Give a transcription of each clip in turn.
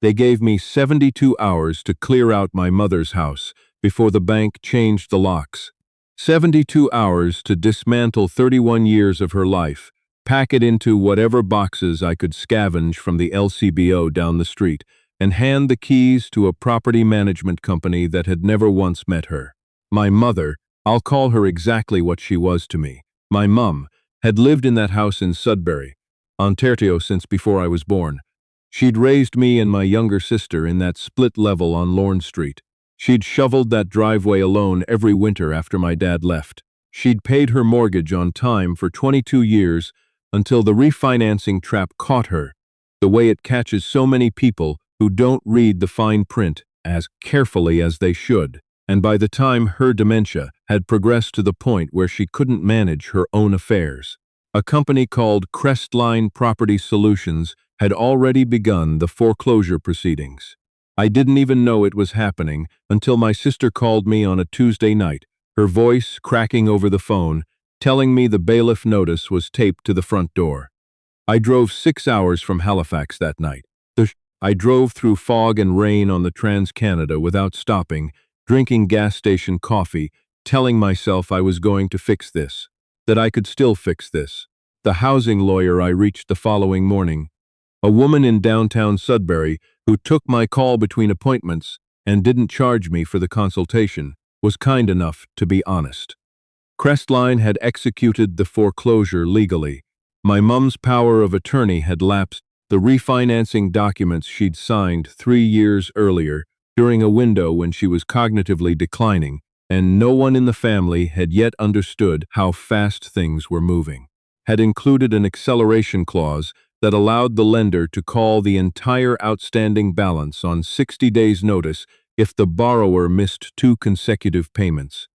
They gave me 72 hours to clear out my mother's house before the bank changed the locks. 72 hours to dismantle 31 years of her life, pack it into whatever boxes I could scavenge from the LCBO down the street, and hand the keys to a property management company that had never once met her. My mother, I'll call her exactly what she was to me, my mum, had lived in that house in Sudbury, Ontario since before I was born. She'd raised me and my younger sister in that split level on Lorne Street. She'd shoveled that driveway alone every winter after my dad left. She'd paid her mortgage on time for 22 years until the refinancing trap caught her, the way it catches so many people who don't read the fine print as carefully as they should. And by the time her dementia had progressed to the point where she couldn't manage her own affairs, a company called Crestline Property Solutions had already begun the foreclosure proceedings. I didn't even know it was happening until my sister called me on a Tuesday night, her voice cracking over the phone, telling me the bailiff notice was taped to the front door. I drove 6 hours from Halifax that night. I drove through fog and rain on the Trans-Canada without stopping, drinking gas station coffee, telling myself I was going to fix this, that I could still fix this. The housing lawyer I reached the following morning, a woman in downtown Sudbury who took my call between appointments and didn't charge me for the consultation, was kind enough to be honest. Crestline had executed the foreclosure legally. My mum's power of attorney had lapsed. The refinancing documents she'd signed 3 years earlier during a window when she was cognitively declining, and no one in the family had yet understood how fast things were moving, had included an acceleration clause that allowed the lender to call the entire outstanding balance on 60 days' notice if the borrower missed 2 consecutive payments.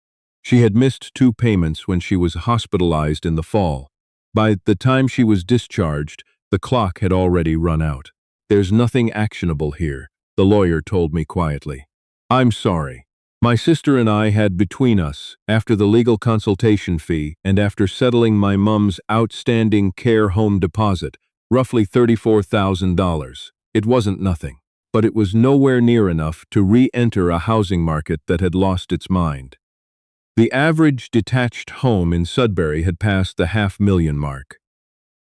She had missed 2 payments when she was hospitalized in the fall. By the time she was discharged, the clock had already run out. "There's nothing actionable here," the lawyer told me quietly. "I'm sorry. My sister and I had between us, after the legal consultation fee and after settling my mum's outstanding care home deposit, roughly $34,000. It wasn't nothing, but it was nowhere near enough to re-enter a housing market that had lost its mind. The average detached home in Sudbury had passed the $500,000 mark.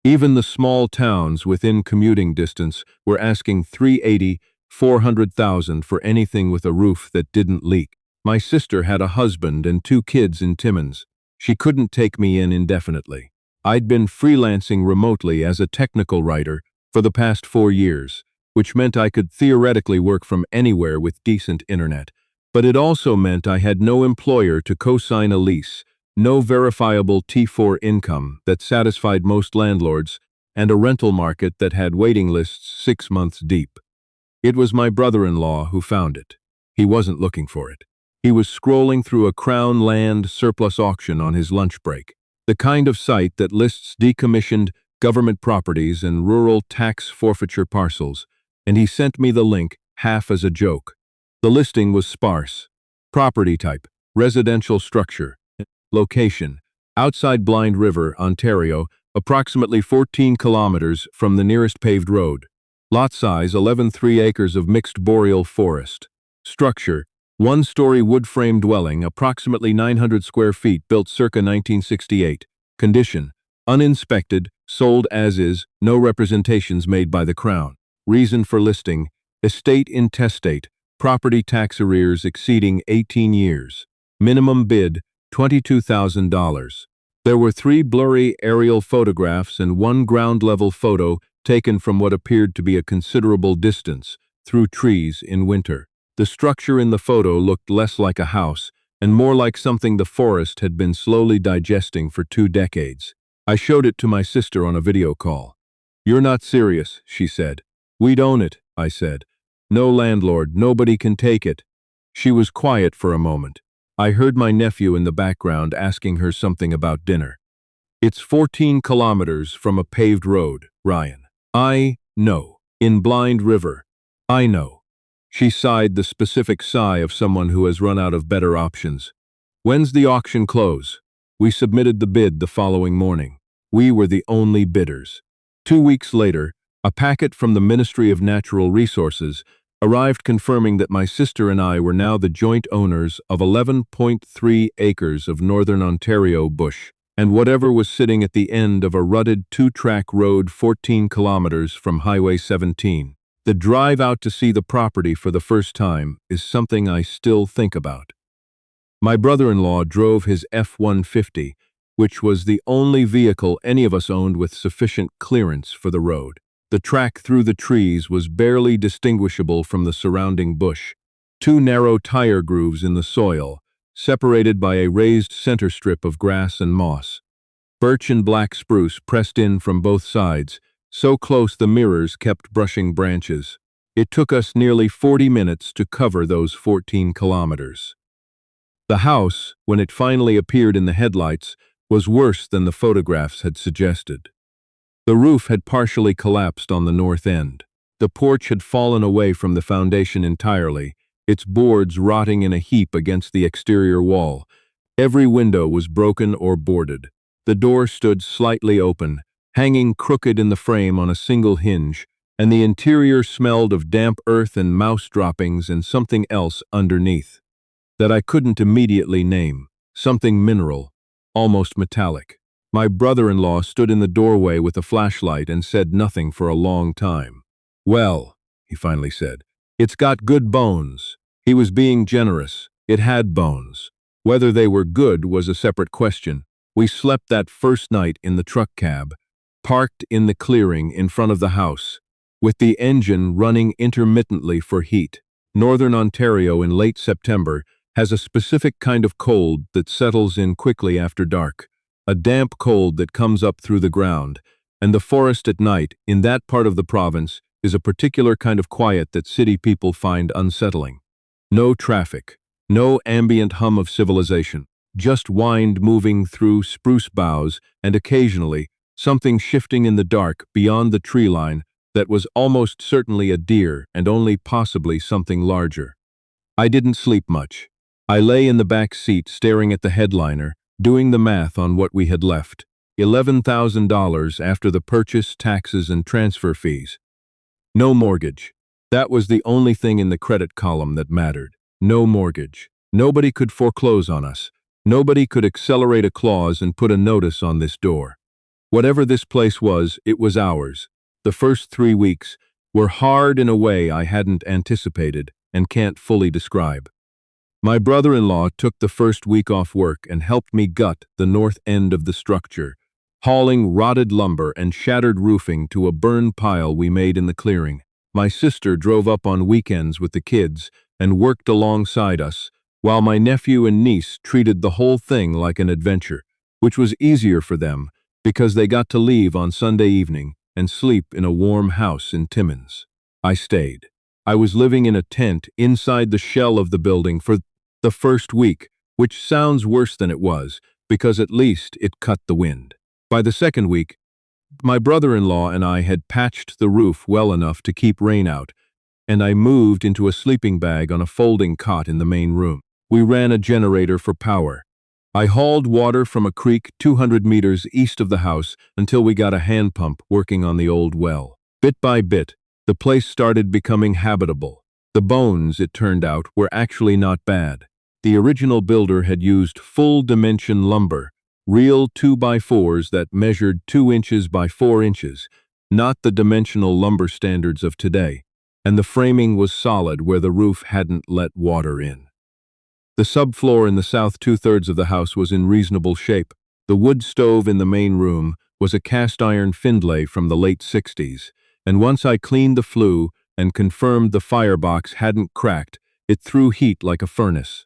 Even the small towns within commuting distance were asking $380,000, $400,000 for anything with a roof that didn't leak. My sister had a husband and 2 kids in Timmins. She couldn't take me in indefinitely. I'd been freelancing remotely as a technical writer for the past 4 years, which meant I could theoretically work from anywhere with decent internet. But it also meant I had no employer to co-sign a lease, no verifiable T4 income that satisfied most landlords, and a rental market that had waiting lists 6 months deep. It was my brother-in-law who found it. He wasn't looking for it. He was scrolling through a Crown land surplus auction on his lunch break, the kind of site that lists decommissioned government properties and rural tax forfeiture parcels, and he sent me the link half as a joke. The listing was sparse. Property type, residential structure. Location, outside Blind River, Ontario, approximately 14 kilometers from the nearest paved road. Lot size, 11.3 acres of mixed boreal forest. Structure, 1-story wood-frame dwelling, approximately 900 square feet, built circa 1968. Condition, uninspected, sold as is, no representations made by the Crown. Reason for listing, estate intestate, property tax arrears exceeding 18 years. Minimum bid, $22,000. There were 3 blurry aerial photographs and 1 ground-level photo taken from what appeared to be a considerable distance, through trees in winter. The structure in the photo looked less like a house and more like something the forest had been slowly digesting for 2 decades. I showed it to my sister on a video call. "You're not serious," she said. "We'd own it," I said. "No landlord, nobody can take it." She was quiet for a moment. I heard my nephew in the background asking her something about dinner. "It's 14 kilometers from a paved road, Ryan." "I know. In Blind River." "I know." She sighed, the specific sigh of someone who has run out of better options. "When's the auction close?" We submitted the bid the following morning. We were the only bidders. 2 weeks later, A packet from the Ministry of Natural Resources arrived confirming that my sister and I were now the joint owners of 11.3 acres of northern Ontario bush, and whatever was sitting at the end of a rutted two-track road 14 kilometers from Highway 17. The drive out to see the property for the first time is something I still think about. My brother-in-law drove his F-150, which was the only vehicle any of us owned with sufficient clearance for the road. The track through the trees was barely distinguishable from the surrounding bush. Two narrow tire grooves in the soil, separated by a raised center strip of grass and moss. Birch and black spruce pressed in from both sides, so close the mirrors kept brushing branches. It took us nearly 40 minutes to cover those 14 kilometers. The house, when it finally appeared in the headlights, was worse than the photographs had suggested. The roof had partially collapsed on the north end. The porch had fallen away from the foundation entirely, its boards rotting in a heap against the exterior wall. Every window was broken or boarded. The door stood slightly open, hanging crooked in the frame on a single hinge, and the interior smelled of damp earth and mouse droppings and something else underneath that I couldn't immediately name, something mineral, almost metallic. My brother-in-law stood in the doorway with a flashlight and said nothing for a long time. "Well," he finally said, "it's got good bones." He was being generous. It had bones. Whether they were good was a separate question. We slept that first night in the truck cab, parked in the clearing in front of the house, with the engine running intermittently for heat. Northern Ontario in late September has a specific kind of cold that settles in quickly after dark, a damp cold that comes up through the ground, and the forest at night in that part of the province is a particular kind of quiet that city people find unsettling. No traffic, no ambient hum of civilization, just wind moving through spruce boughs and occasionally something shifting in the dark beyond the tree line that was almost certainly a deer and only possibly something larger. I didn't sleep much. I lay in the back seat staring at the headliner, doing the math on what we had left. $11,000 after the purchase, taxes, and transfer fees. No mortgage. That was the only thing in the credit column that mattered. No mortgage. Nobody could foreclose on us. Nobody could accelerate a clause and put a notice on this door. Whatever this place was, it was ours. The first 3 weeks were hard in a way I hadn't anticipated and can't fully describe. My brother-in-law took the first week off work and helped me gut the north end of the structure, hauling rotted lumber and shattered roofing to a burn pile we made in the clearing. My sister drove up on weekends with the kids and worked alongside us, while my nephew and niece treated the whole thing like an adventure, which was easier for them because they got to leave on Sunday evening and sleep in a warm house in Timmins. I stayed. I was living in a tent inside the shell of the building for the first week, which sounds worse than it was, because at least it cut the wind. By the second week, my brother-in-law and I had patched the roof well enough to keep rain out, and I moved into a sleeping bag on a folding cot in the main room. We ran a generator for power. I hauled water from a creek 200 meters east of the house until we got a hand pump working on the old well. Bit by bit, the place started becoming habitable. The bones, it turned out, were actually not bad. The original builder had used full-dimension lumber, real 2x4s that measured 2 inches by 4 inches, not the dimensional lumber standards of today, and the framing was solid where the roof hadn't let water in. The subfloor in the south two-thirds of the house was in reasonable shape. The wood stove in the main room was a cast-iron Findlay from the late 60s, and once I cleaned the flue and confirmed the firebox hadn't cracked, it threw heat like a furnace.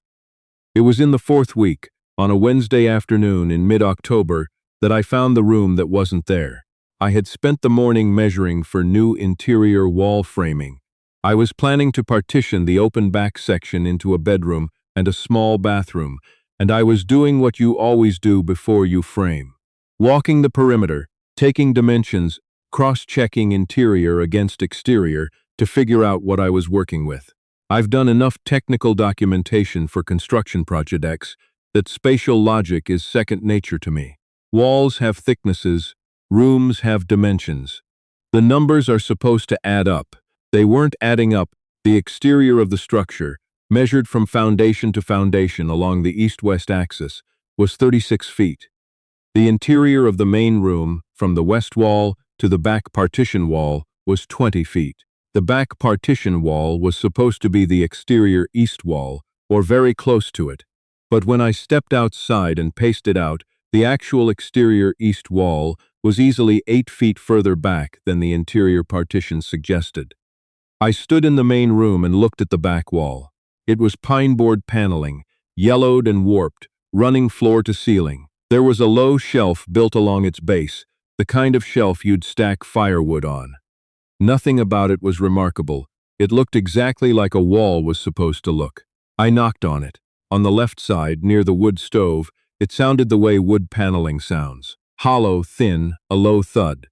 It was in the fourth week, on a Wednesday afternoon in mid-October, that I found the room that wasn't there. I had spent the morning measuring for new interior wall framing. I was planning to partition the open back section into a bedroom and a small bathroom, and I was doing what you always do before you frame. Walking the perimeter, taking dimensions, cross-checking interior against exterior to figure out what I was working with. I've done enough technical documentation for construction projects that spatial logic is second nature to me. Walls have thicknesses, rooms have dimensions. The numbers are supposed to add up. They weren't adding up. The exterior of the structure, measured from foundation to foundation along the east-west axis, was 36 feet. The interior of the main room, from the west wall to the back partition wall, was 20 feet. The back partition wall was supposed to be the exterior east wall, or very close to it. But when I stepped outside and paced it out, the actual exterior east wall was easily 8 feet further back than the interior partition suggested. I stood in the main room and looked at the back wall. It was pine board paneling, yellowed and warped, running floor to ceiling. There was a low shelf built along its base, the kind of shelf you'd stack firewood on. Nothing about it was remarkable. It looked exactly like a wall was supposed to look. I knocked on it. On the left side, near the wood stove, it sounded the way wood paneling sounds. Hollow, thin, a low thud.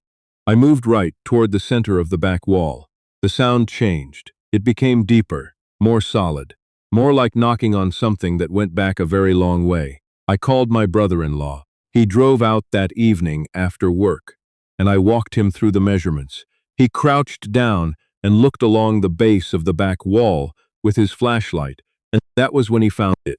I moved right, toward the center of the back wall. The sound changed. It became deeper, more solid, more like knocking on something that went back a very long way. I called my brother-in-law. He drove out that evening after work, and I walked him through the measurements. He crouched down and looked along the base of the back wall with his flashlight, and that was when he found it.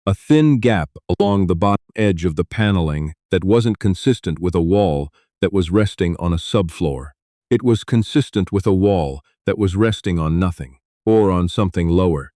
A thin gap along the bottom edge of the paneling that wasn't consistent with a wall that was resting on a subfloor. It was consistent with a wall that was resting on nothing, or on something lower.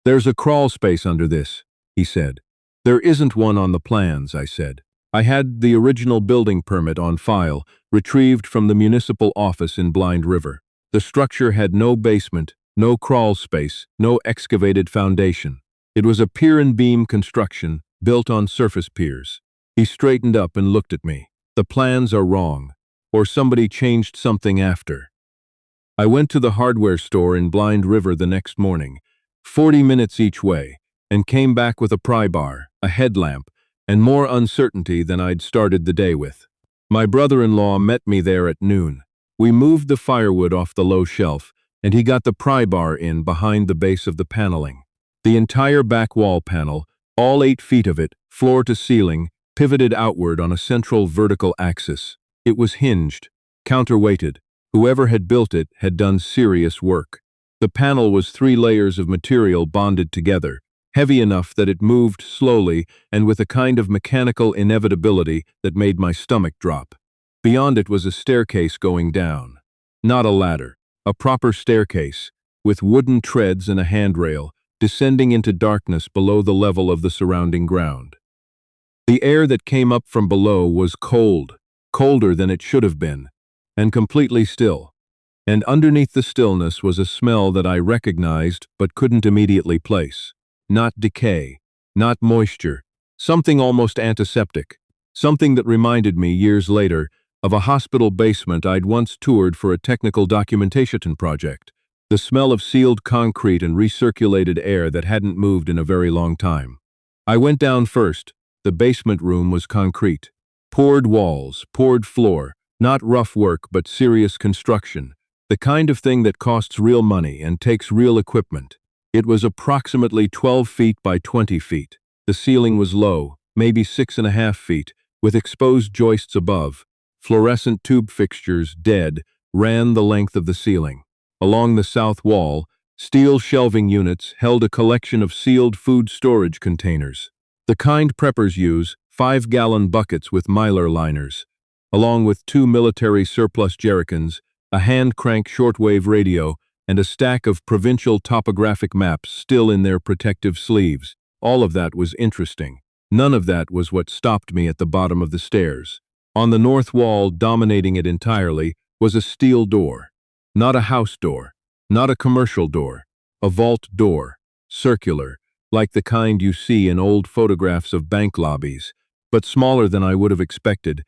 "There's a crawl space under this," he said. "There isn't one on the plans," I said. I had the original building permit on file, retrieved from the municipal office in Blind River. The structure had no basement, no crawl space, no excavated foundation. It was a pier and beam construction, built on surface piers. He straightened up and looked at me. "The plans are wrong, or somebody changed something after." I went to the hardware store in Blind River the next morning, 40 minutes each way, and came back with a pry bar, a headlamp, and more uncertainty than I'd started the day with. My brother-in-law met me there at noon. We moved the firewood off the low shelf, and he got the pry bar in behind the base of the paneling. The entire back wall panel, all 8 feet of it, floor to ceiling, pivoted outward on a central vertical axis. It was hinged, counterweighted. Whoever had built it had done serious work. The panel was 3 layers of material bonded together, heavy enough that it moved slowly and with a kind of mechanical inevitability that made my stomach drop. Beyond it was a staircase going down. Not a ladder, a proper staircase, with wooden treads and a handrail, descending into darkness below the level of the surrounding ground. The air that came up from below was cold, colder than it should have been, and completely still. And underneath the stillness was a smell that I recognized but couldn't immediately place. Not decay, not moisture, something almost antiseptic, something that reminded me years later of a hospital basement I'd once toured for a technical documentation project. The smell of sealed concrete and recirculated air that hadn't moved in a very long time. I went down first. The basement room was concrete. Poured walls, poured floor, not rough work but serious construction, the kind of thing that costs real money and takes real equipment. It was approximately 12 feet by 20 feet. The ceiling was low, maybe 6.5 feet, with exposed joists above. Fluorescent tube fixtures, dead, ran the length of the ceiling. Along the south wall, steel shelving units held a collection of sealed food storage containers. The kind preppers use, 5-gallon buckets with mylar liners, along with 2 military surplus jerrycans, a hand-crank shortwave radio, and a stack of provincial topographic maps still in their protective sleeves. All of that was interesting. None of that was what stopped me at the bottom of the stairs. On the north wall, dominating it entirely, was a steel door. Not a house door, not a commercial door, a vault door, circular, like the kind you see in old photographs of bank lobbies, but smaller than I would have expected,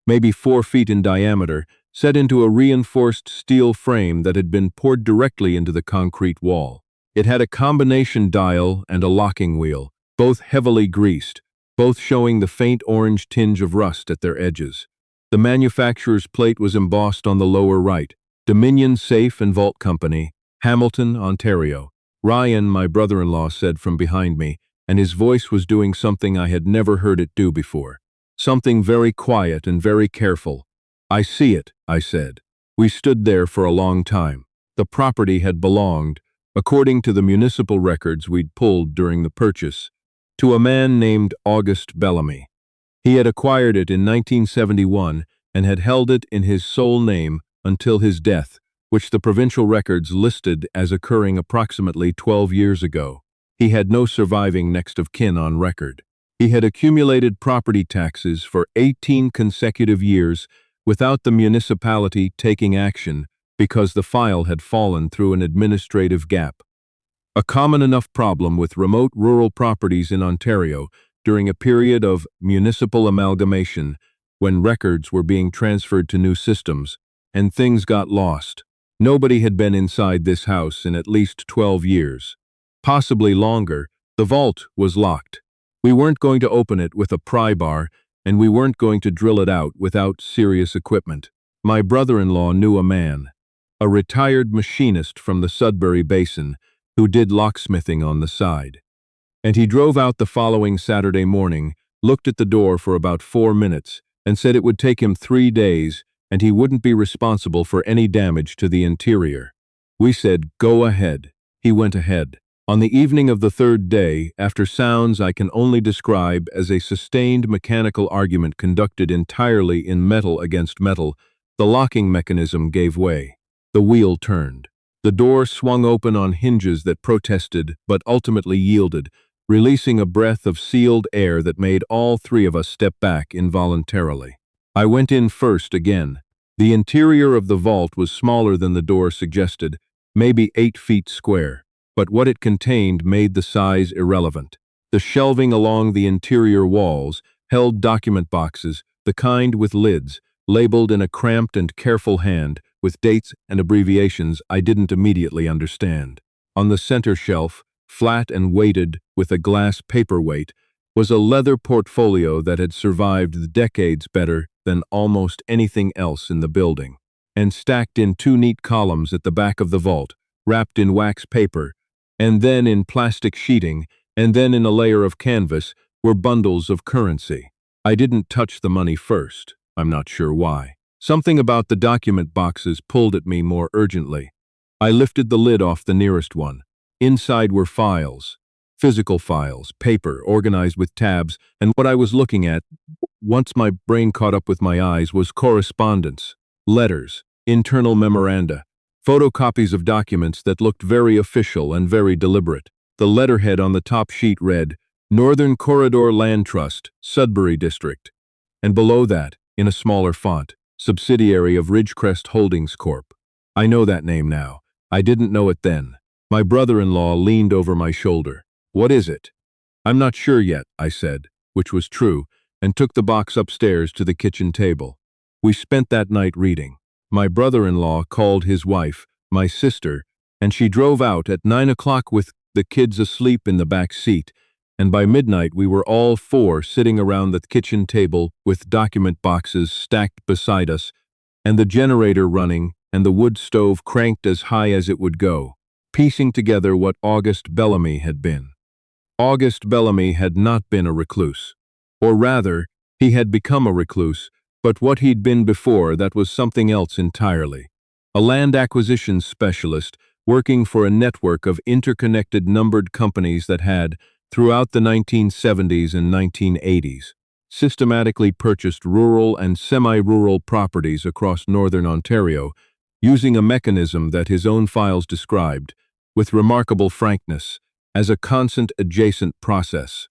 maybe 4 feet in diameter, set into a reinforced steel frame that had been poured directly into the concrete wall. It had a combination dial and a locking wheel, both heavily greased, both showing the faint orange tinge of rust at their edges. The manufacturer's plate was embossed on the lower right, Dominion Safe and Vault Company, Hamilton, Ontario. Ryan, my brother-in-law, said from behind me, and his voice was doing something I had never heard it do before. Something very quiet and very careful. "I see it," I said. We stood there for a long time. The property had belonged, according to the municipal records we'd pulled during the purchase, to a man named August Bellamy. He had acquired it in 1971 and had held it in his sole name until his death, which the provincial records listed as occurring approximately 12 years ago. He had no surviving next of kin on record. He had accumulated property taxes for 18 consecutive years without the municipality taking action because the file had fallen through an administrative gap. A common enough problem with remote rural properties in Ontario during a period of municipal amalgamation when records were being transferred to new systems and things got lost. Nobody had been inside this house in at least 12 years. Possibly longer. The vault was locked. We weren't going to open it with a pry bar, and we weren't going to drill it out without serious equipment. My brother-in-law knew a man, a retired machinist from the Sudbury Basin, who did locksmithing on the side. And he drove out the following Saturday morning, looked at the door for about 4 minutes, and said it would take him 3 days, and he wouldn't be responsible for any damage to the interior. We said, "Go ahead." He went ahead. On the evening of the third day, after sounds I can only describe as a sustained mechanical argument conducted entirely in metal against metal, the locking mechanism gave way. The wheel turned. The door swung open on hinges that protested but ultimately yielded, releasing a breath of sealed air that made all three of us step back involuntarily. I went in first again. The interior of the vault was smaller than the door suggested, maybe 8 feet square. But what it contained made the size irrelevant. The shelving along the interior walls held document boxes, the kind with lids, labeled in a cramped and careful hand, with dates and abbreviations I didn't immediately understand. On the center shelf, flat and weighted with a glass paperweight, was a leather portfolio that had survived the decades better than almost anything else in the building. And stacked in 2 neat columns at the back of the vault, wrapped in wax paper, and then in plastic sheeting, and then in a layer of canvas, were bundles of currency. I didn't touch the money first. I'm not sure why. Something about the document boxes pulled at me more urgently. I lifted the lid off the nearest one. Inside were files, physical files, paper organized with tabs, and what I was looking at, once my brain caught up with my eyes, was correspondence, letters, internal memoranda, photocopies of documents that looked very official and very deliberate. The letterhead on the top sheet read, Northern Corridor Land Trust, Sudbury District. And below that, in a smaller font, subsidiary of Ridgecrest Holdings Corp. I know that name now. I didn't know it then. My brother-in-law leaned over my shoulder. What is it? I'm not sure yet, I said, which was true, and took the box upstairs to the kitchen table. We spent that night reading. My brother-in-law called his wife, my sister, and she drove out at 9 o'clock with the kids asleep in the back seat, and by midnight we were all 4 sitting around the kitchen table with document boxes stacked beside us, and the generator running and the wood stove cranked as high as it would go, piecing together what August Bellamy had been. August Bellamy had not been a recluse. Or rather, he had become a recluse, but what he'd been before, that was something else entirely. A land acquisition specialist working for a network of interconnected numbered companies that had, throughout the 1970s and 1980s, systematically purchased rural and semi-rural properties across northern Ontario, using a mechanism that his own files described, with remarkable frankness, as a constant adjacent process,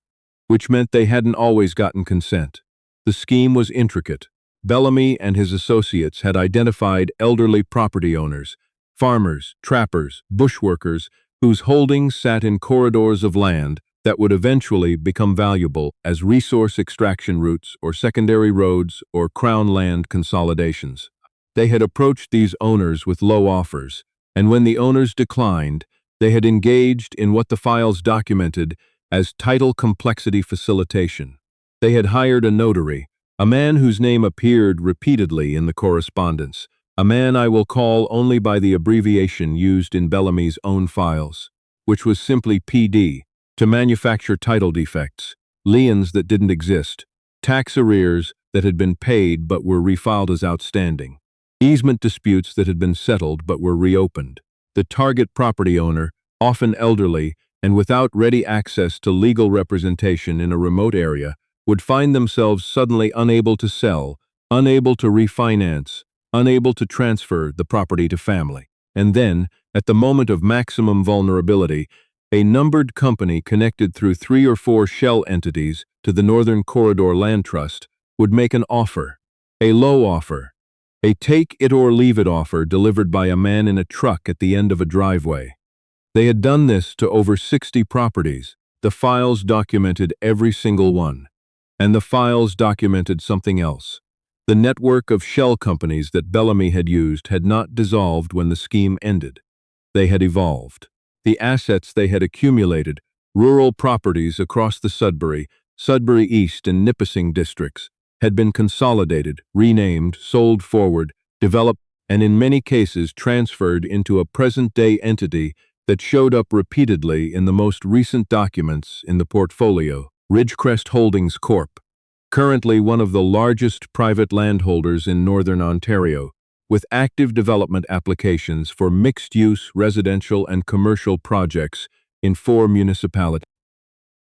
which meant they hadn't always gotten consent. The scheme was intricate. Bellamy and his associates had identified elderly property owners, farmers, trappers, bushworkers, whose holdings sat in corridors of land that would eventually become valuable as resource extraction routes or secondary roads or crown land consolidations. They had approached these owners with low offers, and when the owners declined, they had engaged in what the files documented as title complexity facilitation. They had hired a notary, a man whose name appeared repeatedly in the correspondence, a man I will call only by the abbreviation used in Bellamy's own files, which was simply PD, to manufacture title defects, liens that didn't exist, tax arrears that had been paid but were refiled as outstanding. Easement disputes that had been settled but were reopened. The target property owner, often elderly and without ready access to legal representation in a remote area, would find themselves suddenly unable to sell, unable to refinance, unable to transfer the property to family. And then, at the moment of maximum vulnerability, a numbered company connected through 3 or 4 shell entities to the Northern Corridor Land Trust would make an offer, a low offer, a take-it-or-leave-it offer delivered by a man in a truck at the end of a driveway. They had done this to over 60 properties. The files documented every single one. And the files documented something else. The network of shell companies that Bellamy had used had not dissolved when the scheme ended. They had evolved. The assets they had accumulated, rural properties across the Sudbury East and Nipissing districts, had been consolidated, renamed, sold forward, developed, and in many cases transferred into a present-day entity that showed up repeatedly in the most recent documents in the portfolio, Ridgecrest Holdings Corp., currently one of the largest private landholders in northern Ontario, with active development applications for mixed-use residential and commercial projects in 4 municipalities.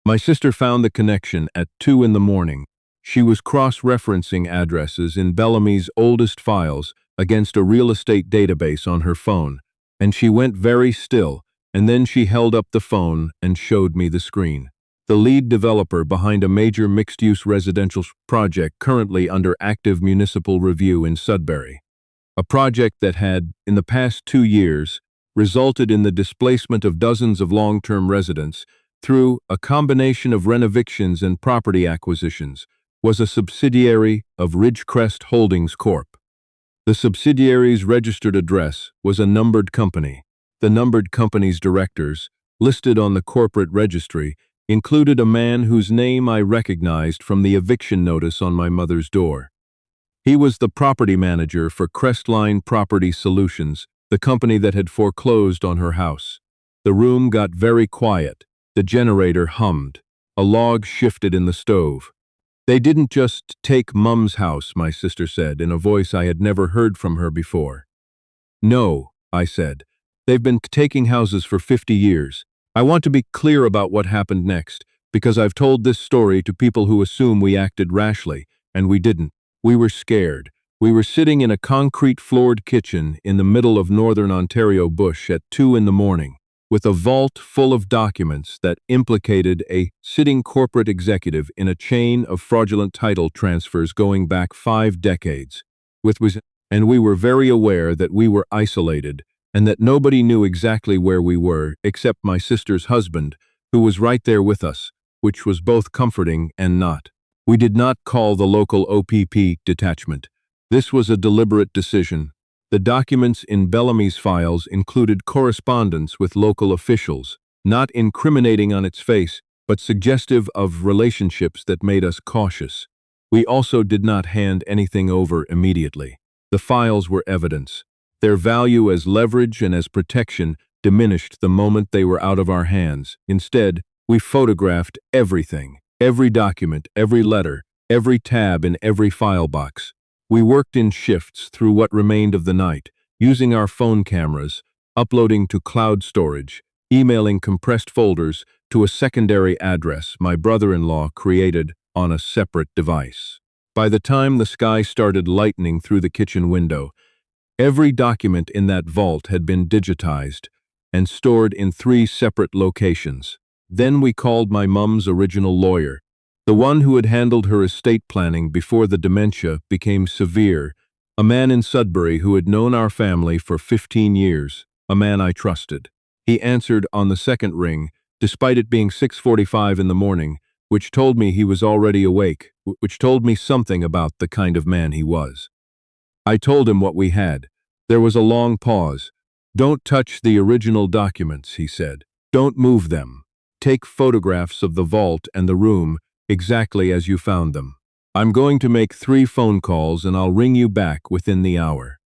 My sister found the connection at 2 in the morning. She was cross-referencing addresses in Bellamy's oldest files against a real estate database on her phone, and she went very still, and then she held up the phone and showed me the screen. The lead developer behind a major mixed-use residential project currently under active municipal review in Sudbury. A project that had, in the past 2 years, resulted in the displacement of dozens of long-term residents through a combination of renovations and property acquisitions, was a subsidiary of Ridgecrest Holdings Corp. The subsidiary's registered address was a numbered company. The numbered company's directors, listed on the corporate registry, included a man whose name I recognized from the eviction notice on my mother's door. He was the property manager for Crestline Property Solutions, the company that had foreclosed on her house. The room got very quiet. The generator hummed. A log shifted in the stove. "They didn't just take Mum's house," my sister said in a voice I had never heard from her before. "No," I said. "They've been taking houses for 50 years. I want to be clear about what happened next, because I've told this story to people who assume we acted rashly, and we didn't. We were scared. We were sitting in a concrete-floored kitchen in the middle of northern Ontario bush at 2 in the morning, with a vault full of documents that implicated a sitting corporate executive in a chain of fraudulent title transfers going back 5 decades. And we were very aware that we were isolated, and that nobody knew exactly where we were except my sister's husband, who was right there with us, which was both comforting and not. We did not call the local OPP detachment. This was a deliberate decision. The documents in Bellamy's files included correspondence with local officials, not incriminating on its face, but suggestive of relationships that made us cautious. We also did not hand anything over immediately. The files were evidence. Their value as leverage and as protection diminished the moment they were out of our hands. Instead, we photographed everything, every document, every letter, every tab in every file box. We worked in shifts through what remained of the night, using our phone cameras, uploading to cloud storage, emailing compressed folders to a secondary address my brother-in-law created on a separate device. By the time the sky started lightening through the kitchen window, every document in that vault had been digitized and stored in 3 separate locations. Then we called my mum's original lawyer, the one who had handled her estate planning before the dementia became severe, a man in Sudbury who had known our family for 15 years, a man I trusted. He answered on the second ring, despite it being 6:45 in the morning, which told me he was already awake, which told me something about the kind of man he was. I told him what we had. There was a long pause. "Don't touch the original documents," he said. "Don't move them. Take photographs of the vault and the room exactly as you found them. I'm going to make 3 phone calls and I'll ring you back within the hour."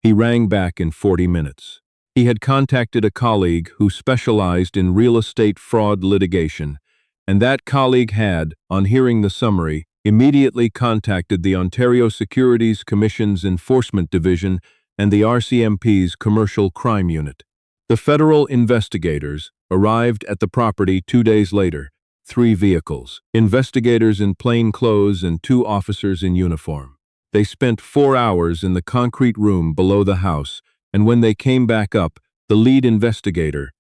He rang back in 40 minutes. He had contacted a colleague who specialized in real estate fraud litigation, and that colleague had, on hearing the summary, immediately contacted the Ontario Securities Commission's Enforcement Division and the RCMP's Commercial Crime Unit. The federal investigators arrived at the property 2 days later, 3 vehicles, investigators in plain clothes and 2 officers in uniform. They spent 4 hours in the concrete room below the house, and when they came back up, the lead investigator,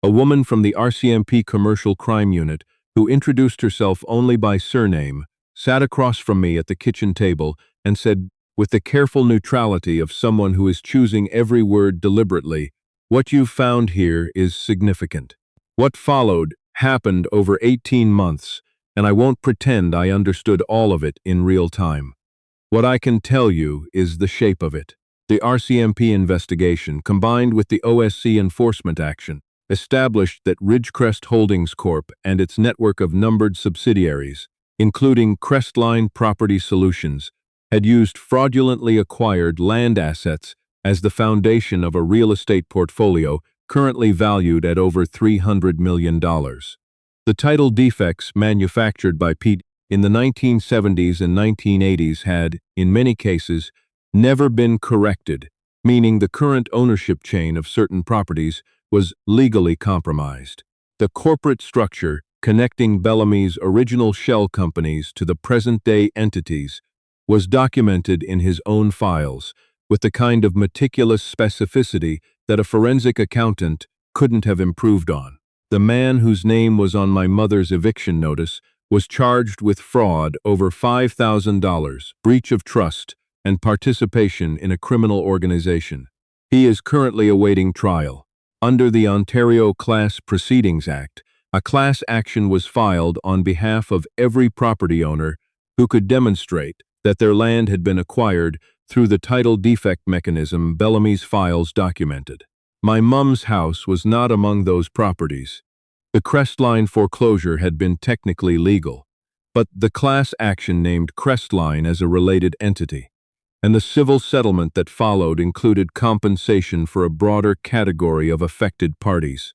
a woman from the RCMP Commercial Crime Unit, who introduced herself only by surname, sat across from me at the kitchen table and said, with the careful neutrality of someone who is choosing every word deliberately, "What you've found here is significant." What followed happened over 18 months, and I won't pretend I understood all of it in real time. What I can tell you is the shape of it. The RCMP investigation, combined with the OSC enforcement action, established that Ridgecrest Holdings Corp. And its network of numbered subsidiaries, including Crestline Property Solutions, had used fraudulently acquired land assets as the foundation of a real estate portfolio currently valued at over $300 million. The title defects manufactured by Pete in the 1970s and 1980s had, in many cases, never been corrected, meaning the current ownership chain of certain properties was legally compromised. The corporate structure connecting Bellamy's original shell companies to the present-day entities was documented in his own files with the kind of meticulous specificity that a forensic accountant couldn't have improved on. The man whose name was on my mother's eviction notice was charged with fraud over $5,000, breach of trust, and participation in a criminal organization. He is currently awaiting trial. Under the Ontario Class Proceedings Act, a class action was filed on behalf of every property owner who could demonstrate that their land had been acquired through the title defect mechanism Bellamy's files documented. My mum's house was not among those properties. The Crestline foreclosure had been technically legal, but the class action named Crestline as a related entity, and the civil settlement that followed included compensation for a broader category of affected parties.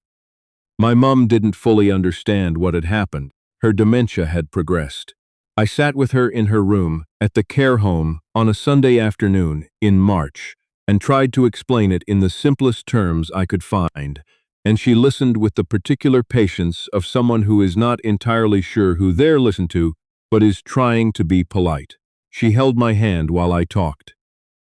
My mum didn't fully understand what had happened. Her dementia had progressed. I sat with her in her room at the care home on a Sunday afternoon in March and tried to explain it in the simplest terms I could find, and she listened with the particular patience of someone who is not entirely sure who they're listened to, but is trying to be polite. She held my hand while I talked.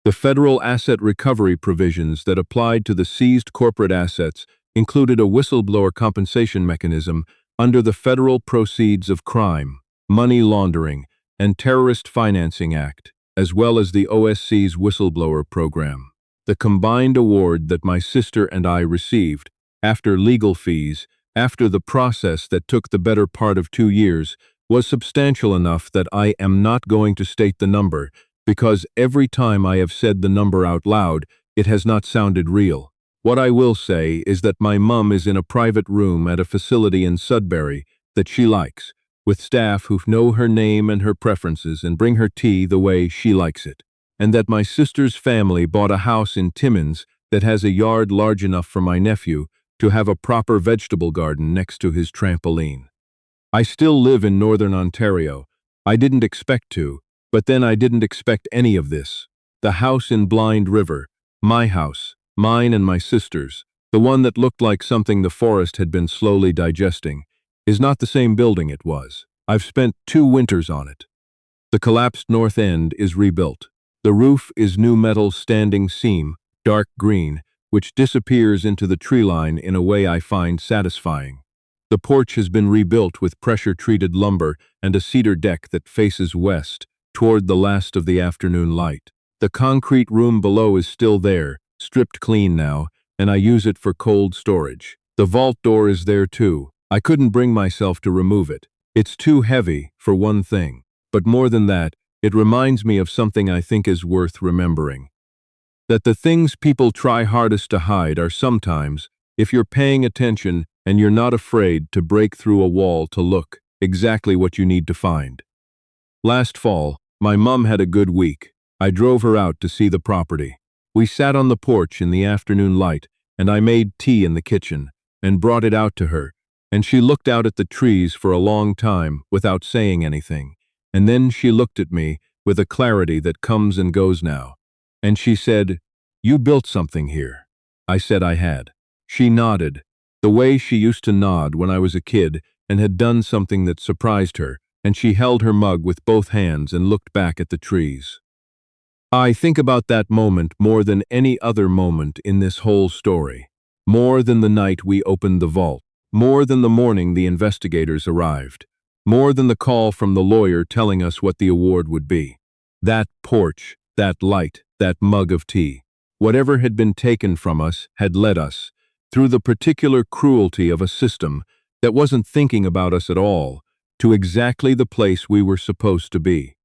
The federal asset recovery provisions that applied to the seized corporate assets included a whistleblower compensation mechanism under the Federal Proceeds of Crime, Money Laundering, and Terrorist Financing Act, as well as the OSC's whistleblower program. The combined award that my sister and I received, after legal fees, after the process that took the better part of 2 years, was substantial enough that I am not going to state the number, because every time I have said the number out loud, it has not sounded real. What I will say is that my mum is in a private room at a facility in Sudbury that she likes, with staff who know her name and her preferences and bring her tea the way she likes it, and that my sister's family bought a house in Timmins that has a yard large enough for my nephew to have a proper vegetable garden next to his trampoline. I still live in Northern Ontario. I didn't expect to, but then I didn't expect any of this. The house in Blind River, my house, mine and my sister's, the one that looked like something the forest had been slowly digesting, is not the same building it was. I've spent 2 winters on it. The collapsed north end is rebuilt. The roof is new metal standing seam, dark green, which disappears into the tree line in a way I find satisfying. The porch has been rebuilt with pressure-treated lumber and a cedar deck that faces west, toward the last of the afternoon light. The concrete room below is still there, stripped clean now, and I use it for cold storage. The vault door is there too. I couldn't bring myself to remove it. It's too heavy, for one thing. But more than that, it reminds me of something I think is worth remembering. That the things people try hardest to hide are sometimes, if you're paying attention and you're not afraid to break through a wall to look, exactly what you need to find. Last fall, my mum had a good week. I drove her out to see the property. We sat on the porch in the afternoon light, and I made tea in the kitchen and brought it out to her, and she looked out at the trees for a long time without saying anything, And then she looked at me with a clarity that comes and goes now. And she said, "You built something here." I said I had. She nodded, the way she used to nod when I was a kid and had done something that surprised her, and she held her mug with both hands and looked back at the trees. I think about that moment more than any other moment in this whole story. More than the night we opened the vault. More than the morning the investigators arrived. More than the call from the lawyer telling us what the award would be. That porch, that light, that mug of tea. Whatever had been taken from us had led us, through the particular cruelty of a system that wasn't thinking about us at all, to exactly the place we were supposed to be.